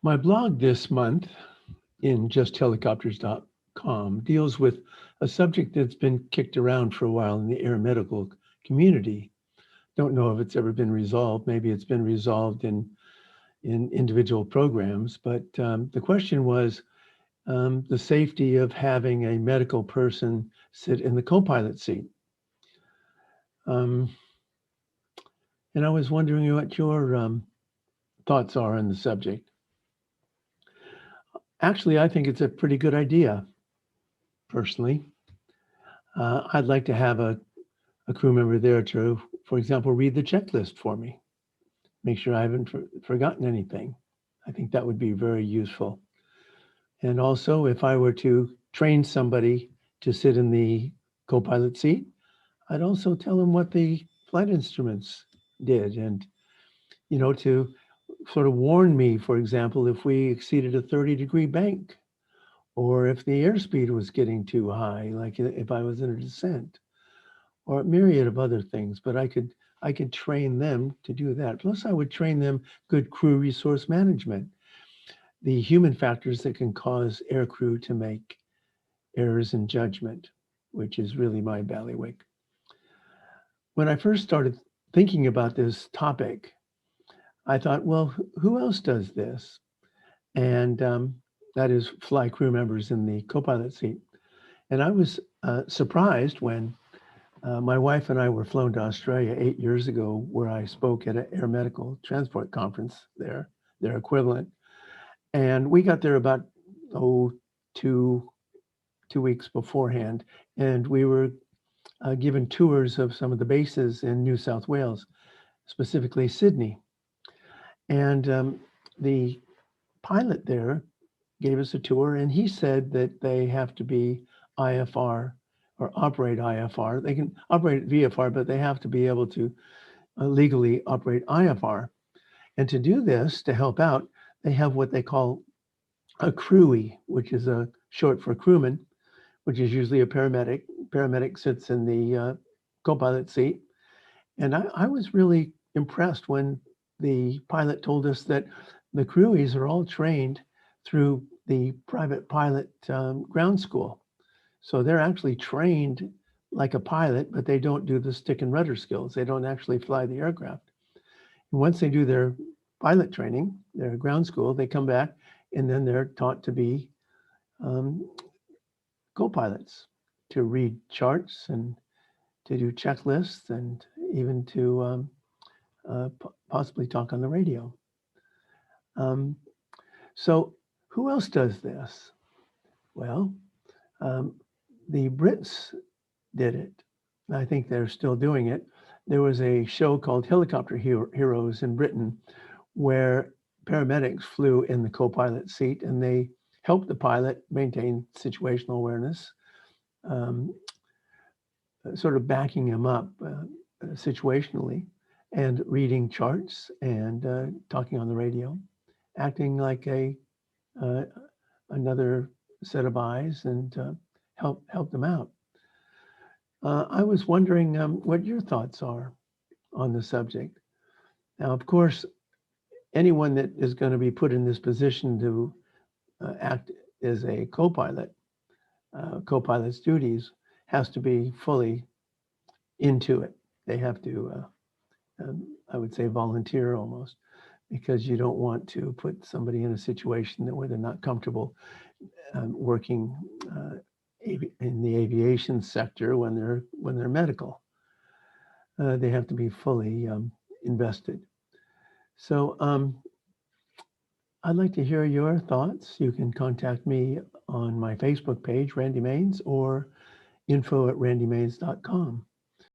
My blog this month in justhelicopters.com deals with a subject that's been kicked around for a while in the air medical community. Don't know if it's ever been resolved. Maybe it's been resolved in individual programs, but the question was the safety of having a medical person sit in the co-pilot seat. Um, and I was wondering what your thoughts are on the subject. Actually, I think it's a pretty good idea, personally. I'd like to have a crew member there to, for example, read the checklist for me, make sure I haven't forgotten anything. I think that would be very useful. And also, if I were to train somebody to sit in the co-pilot seat, I'd also tell them what the flight instruments did and, to sort of warn me, for example, if we exceeded a 30-degree bank or if the airspeed was getting too high, like if I was in a descent, or a myriad of other things. But I could train them to do that. Plus, I would train them good crew resource management, the human factors that can cause air crew to make errors in judgment, which is really my bailiwick. When I first started thinking about this topic, I thought, well, who else does this? And that is fly crew members in the co-pilot seat. And I was surprised when my wife and I were flown to Australia 8 years ago, where I spoke at an air medical transport conference there, their equivalent. And we got there about, oh, two weeks beforehand. And we were given tours of some of the bases in New South Wales, specifically Sydney. And the pilot there gave us a tour, and he said that they have to be IFR or operate IFR. They can operate VFR, but they have to be able to legally operate IFR. And to do this, to help out, they have what they call a Crewie, which is a short for crewman, which is usually a paramedic. Paramedic sits in the co-pilot seat. And I was really impressed when the pilot told us that the Crewies are all trained through the private pilot ground school. So they're actually trained like a pilot, but they don't do the stick and rudder skills. They don't actually fly the aircraft. And once they do their pilot training, their ground school, they come back and then they're taught to be co-pilots, to read charts and to do checklists and even to possibly talk on the radio. So who else does this? Well, the Brits did it. I think they're still doing it. There was a show called Helicopter Heroes in Britain where paramedics flew in the co-pilot seat and they helped the pilot maintain situational awareness, sort of backing him up situationally and reading charts and talking on the radio, acting like another set of eyes and help them out. I was wondering what your thoughts are on the subject. Now, of course, anyone that is going to be put in this position to act as a co-pilot, co-pilot's duties, has to be fully into it. They have to, I would say, volunteer almost, because you don't want to put somebody in a situation where they're not comfortable working in the aviation sector when they're medical. They have to be fully invested. So I'd like to hear your thoughts. You can contact me on my Facebook page, Randy Maines, or info@randymaines.com.